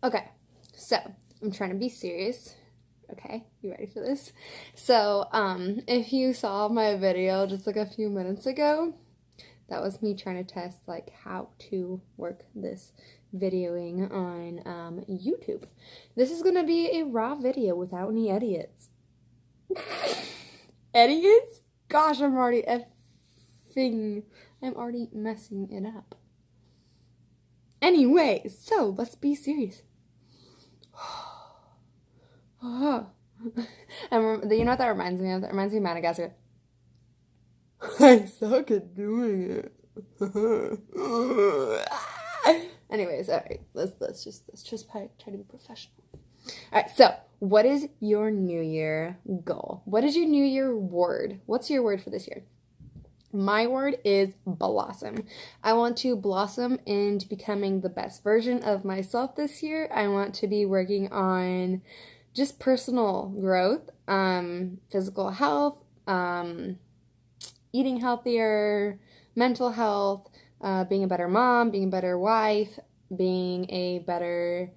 Okay, so I'm trying to be serious. Okay, you ready for this? So, if you saw my video just like a few minutes ago, that was me trying to test like how to work this videoing on YouTube. This is gonna be a raw video without any edits. Idiots? Gosh, I'm already messing it up. Anyway, so let's be serious. And you know what that reminds me of? That reminds me of Madagascar. I suck at doing it. Anyways, all right, let's just try to be professional. All right, so what is your New Year goal? What is your New Year word? What's your word for this year? My word is blossom. I want to blossom into becoming the best version of myself this year. I want to be working on just personal growth, physical health, eating healthier, mental health, being a better mom, being a better wife, being a better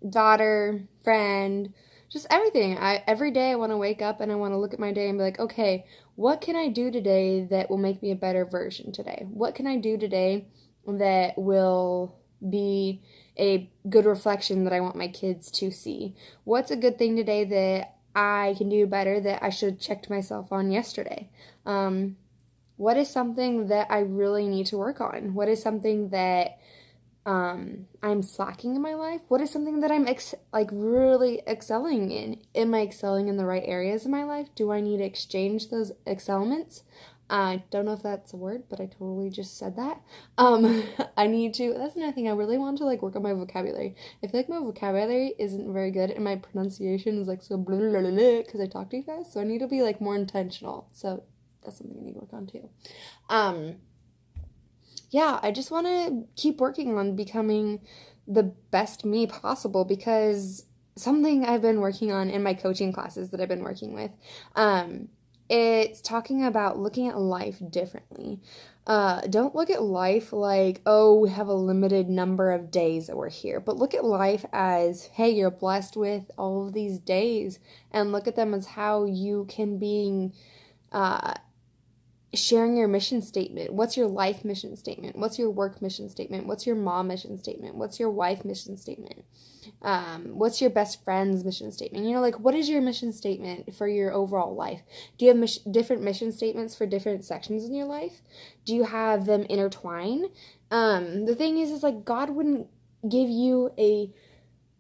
daughter, friend, just everything. Every day I want to wake up and I want to look at my day and be like, okay, what can I do today that will make me a better version today? What can I do today that will be a good reflection that I want my kids to see? What's a good thing today that I can do better that I should have checked myself on yesterday? What is something that I really need to work on? What is something that I'm slacking in my life? What is something that I'm really excelling in? Am I excelling in the right areas of my life? Do I need to exchange those excellements? I don't know if that's a word, but I totally just said that. I need to, that's another thing, I really want to work on my vocabulary. I feel like my vocabulary isn't very good and my pronunciation is so blah blah blah because I talk too fast, so I need to be more intentional. So that's something I need to work on too. Yeah, I just want to keep working on becoming the best me possible, because something I've been working on in my coaching classes that I've been working with, it's talking about looking at life differently. Don't look at life like, oh, we have a limited number of days that we're here, but look at life as, hey, you're blessed with all of these days, and look at them as how you can be sharing your mission statement. What's your life mission statement? What's your work mission statement? What's your mom mission statement? What's your wife mission statement? What's your best friend's mission statement? What is your mission statement for your overall life? Do you have different mission statements for different sections in your life? Do you have them intertwine? The thing is God wouldn't give you a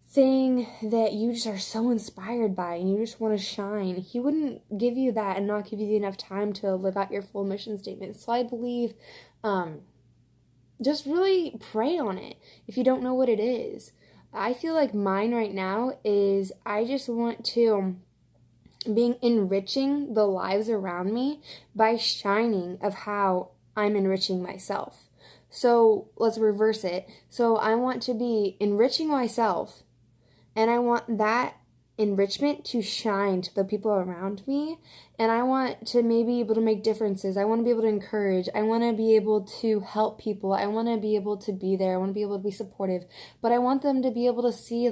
thing that you just are so inspired by and you just want to shine. He wouldn't give you that and not give you enough time to live out your full mission statement. So I believe just really pray on it if you don't know what it is. I feel like mine right now is I just want to being enriching the lives around me by shining of how I'm enriching myself. So let's reverse it. So I want to be enriching myself, and I want that enrichment to shine to the people around me. And I want to maybe be able to make differences. I want to be able to encourage. I want to be able to help people. I want to be able to be there. I want to be able to be supportive. But I want them to be able to see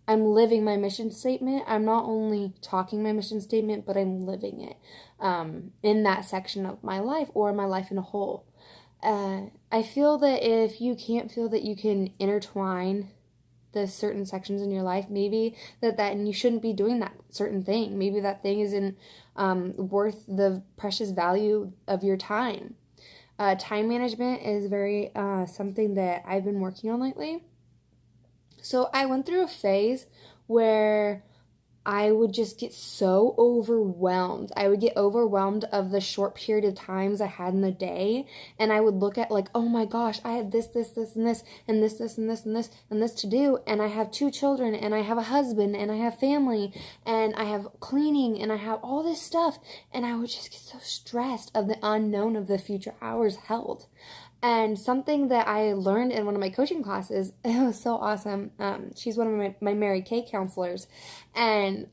I'm living my mission statement. I'm not only talking my mission statement, but I'm living it in that section of my life or my life in a whole. I feel that if you can't feel that you can intertwine the certain sections in your life, maybe and you shouldn't be doing that certain thing. Maybe that thing isn't worth the precious value of your time. Time management is very something that I've been working on lately. So I went through a phase where I would just get so overwhelmed. I would get overwhelmed of the short period of times I had in the day. And I would look at oh my gosh, I have this, and this, and this, and this to do. And I have 2 children, and I have a husband, and I have family, and I have cleaning, and I have all this stuff. And I would just get so stressed of the unknown of the future hours held. And something that I learned in one of my coaching classes, it was so awesome. She's one of my Mary Kay counselors, and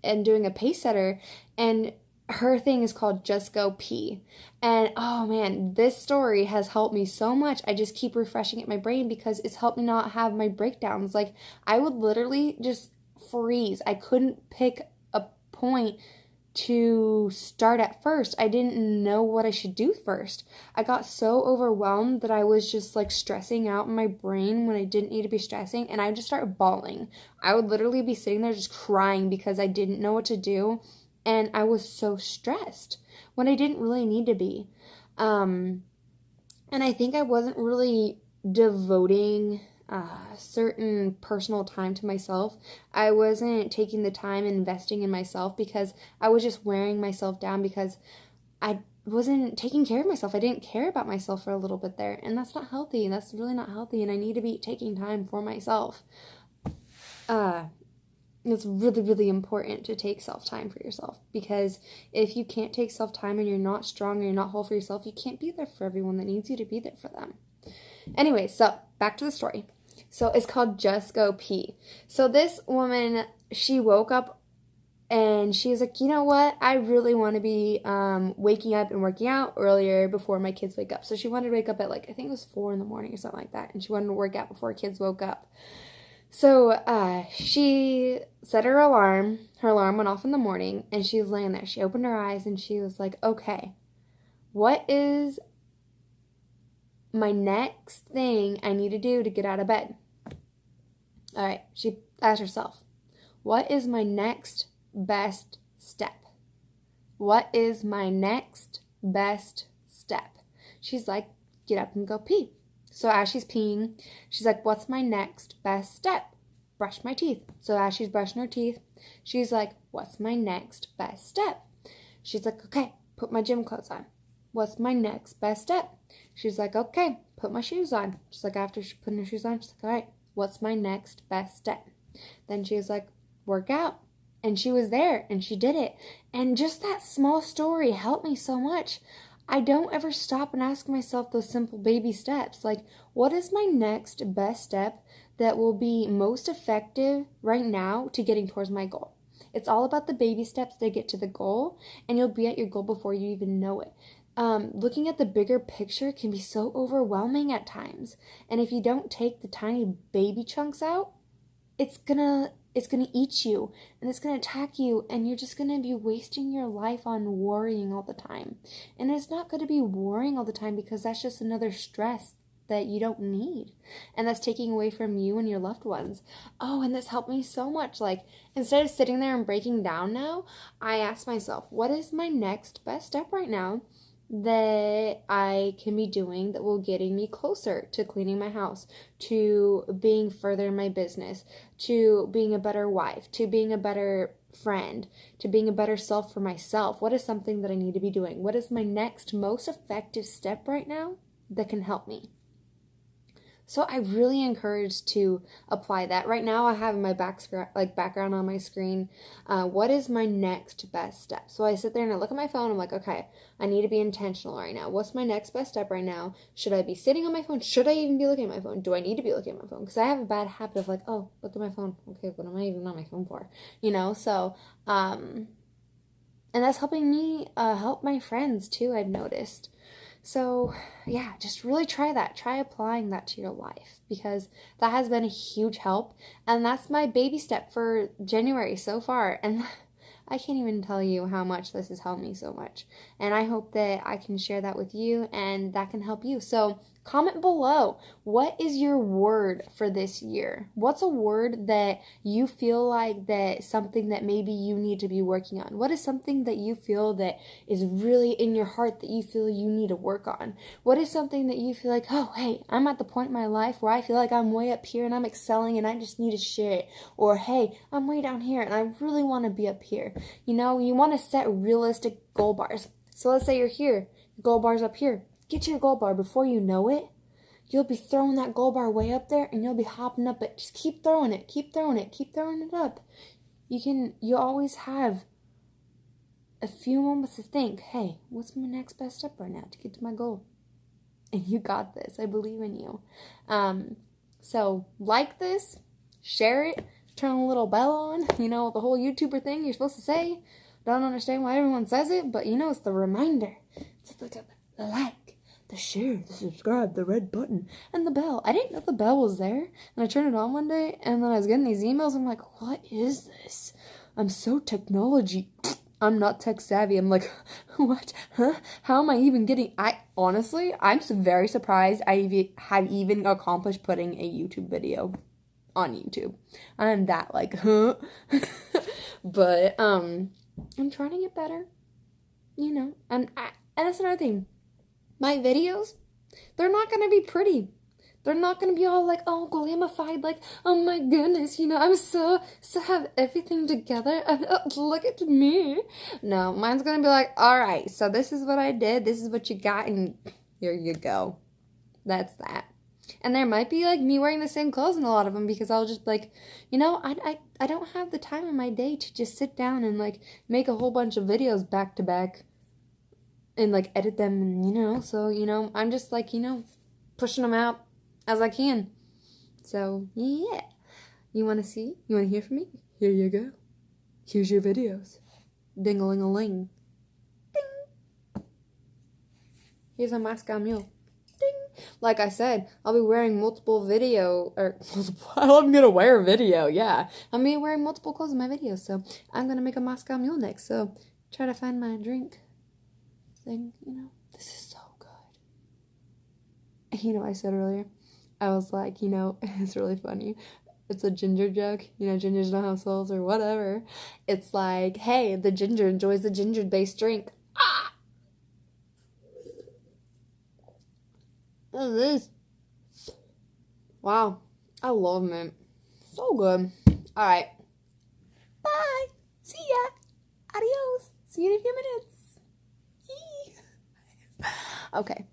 doing a pace setter. And her thing is called Just Go Pee. And oh man, this story has helped me so much. I just keep refreshing it in my brain because it's helped me not have my breakdowns. Like, I would literally just freeze. I couldn't pick a point to start at first. I didn't know what I should do first. I got so overwhelmed that I was just like stressing out in my brain when I didn't need to be stressing, and I just started bawling. I would literally be sitting there just crying because I didn't know what to do, and I was so stressed when I didn't really need to be. And I think I wasn't really devoting certain personal time to myself. I wasn't taking the time and investing in myself because I was just wearing myself down because I wasn't taking care of myself. I didn't care about myself for a little bit there, and that's not healthy. That's really not healthy, and I need to be taking time for myself. It's really, really important to take self-time for yourself, because if you can't take self-time and you're not strong and you're not whole for yourself, you can't be there for everyone that needs you to be there for them. Anyway, so back to the story. So it's called Just Go Pee. So this woman, she woke up and she was like, you know what? I really want to be waking up and working out earlier before my kids wake up. So she wanted to wake up at like, I think it was 4 a.m. or something like that. And she wanted to work out before kids woke up. So she set her alarm. Her alarm went off in the morning, and she was laying there. She opened her eyes and she was like, okay, what is my next thing I need to do to get out of bed? All right, she asked herself, what is my next best step? What is my next best step? She's like, get up and go pee. So as she's peeing, she's like, what's my next best step? Brush my teeth. So as she's brushing her teeth, she's like, what's my next best step? She's like, okay, put my gym clothes on. What's my next best step? She's like, okay, put my shoes on. She's like, after she put her shoes on, she's like, all right, what's my next best step? Then she was like, work out. And she was there and she did it. And just that small story helped me so much. I don't ever stop and ask myself those simple baby steps. Like, what is my next best step that will be most effective right now to getting towards my goal? It's all about the baby steps that get to the goal, and you'll be at your goal before you even know it. Looking at the bigger picture can be so overwhelming at times. And if you don't take the tiny baby chunks out, it's gonna eat you, and it's gonna attack you, and you're just gonna be wasting your life on worrying all the time. And it's not gonna be worrying all the time, because that's just another stress that you don't need, and that's taking away from you and your loved ones. Oh, and this helped me so much. Like, instead of sitting there and breaking down now, I asked myself, what is my next best step right now that I can be doing that will getting me closer to cleaning my house, to being further in my business, to being a better wife, to being a better friend, to being a better self for myself? What is something that I need to be doing? What is my next most effective step right now that can help me? So I really encourage to apply that. Right now I have my background on my screen. What is my next best step? So I sit there and I look at my phone. I'm like, okay, I need to be intentional right now. What's my next best step right now? Should I be sitting on my phone? Should I even be looking at my phone? Do I need to be looking at my phone? Because I have a bad habit of like, oh, look at my phone. Okay, what am I even on my phone for? So, and that's helping me help my friends too, I've noticed. So, yeah, just really try that. Try applying that to your life, because that has been a huge help. And that's my baby step for January so far. And I can't even tell you how much this has helped me so much. And I hope that I can share that with you and that can help you. So comment below, what is your word for this year? What's a word that you feel like that something that maybe you need to be working on? What is something that you feel that is really in your heart that you feel you need to work on? What is something that you feel like, oh, hey, I'm at the point in my life where I feel like I'm way up here and I'm excelling and I just need to share it. Or, hey, I'm way down here and I really want to be up here. You want to set realistic goal bars. So let's say you're here, goal bar's up here. Get to your goal bar. Before you know it, you'll be throwing that goal bar way up there and you'll be hopping up it. Just keep throwing it, keep throwing it, keep throwing it up. You always have a few moments to think, hey, what's my next best step right now to get to my goal? And you got this. I believe in you. So like this, share it, turn a little bell on, the whole YouTuber thing you're supposed to say. Don't understand why everyone says it, but you know, it's the reminder. It's the like, the share, the subscribe, the red button, and the bell. I didn't know the bell was there, and I turned it on one day, and then I was getting these emails. I'm like, what is this? I'm so technology. I'm not tech savvy. I'm like, what? Huh? How am I even getting... Honestly, I'm very surprised I have even accomplished putting a YouTube video on YouTube. I'm that like, huh? But, I'm trying to get better. You know, and that's another thing. My videos, they're not going to be pretty. They're not going to be all like, oh, glamified, like, oh my goodness, you know, I'm so have everything together, look at me. No, mine's going to be like, all right, so this is what I did, this is what you got, and here you go. That's that. And there might be, like, me wearing the same clothes in a lot of them, because I'll just be like, you know, I don't have the time in my day to just sit down and, like, make a whole bunch of videos back to back, and, like, edit them, and, you know, so, you know, I'm just, like, you know, pushing them out as I can. So, yeah. You want to see? You want to hear from me? Here you go. Here's your videos. Ding-a-ling-a-ling. Ding. Here's a Moscow Mule. Ding. Like I said, I'll be wearing multiple, I'm going to wear a video, yeah. I'm going to be wearing multiple clothes in my videos, so I'm going to make a Moscow Mule next. So, try to find my drink thing, you know. This is so good. You know what I said earlier? I was like, you know, it's really funny. It's a ginger joke. You know, gingers don't have souls or whatever. It's like, hey, the ginger enjoys the ginger-based drink. Ah! What is this? Wow. I love mint. So good. Alright. Bye. See ya. Adios. See you in a few minutes. Okay.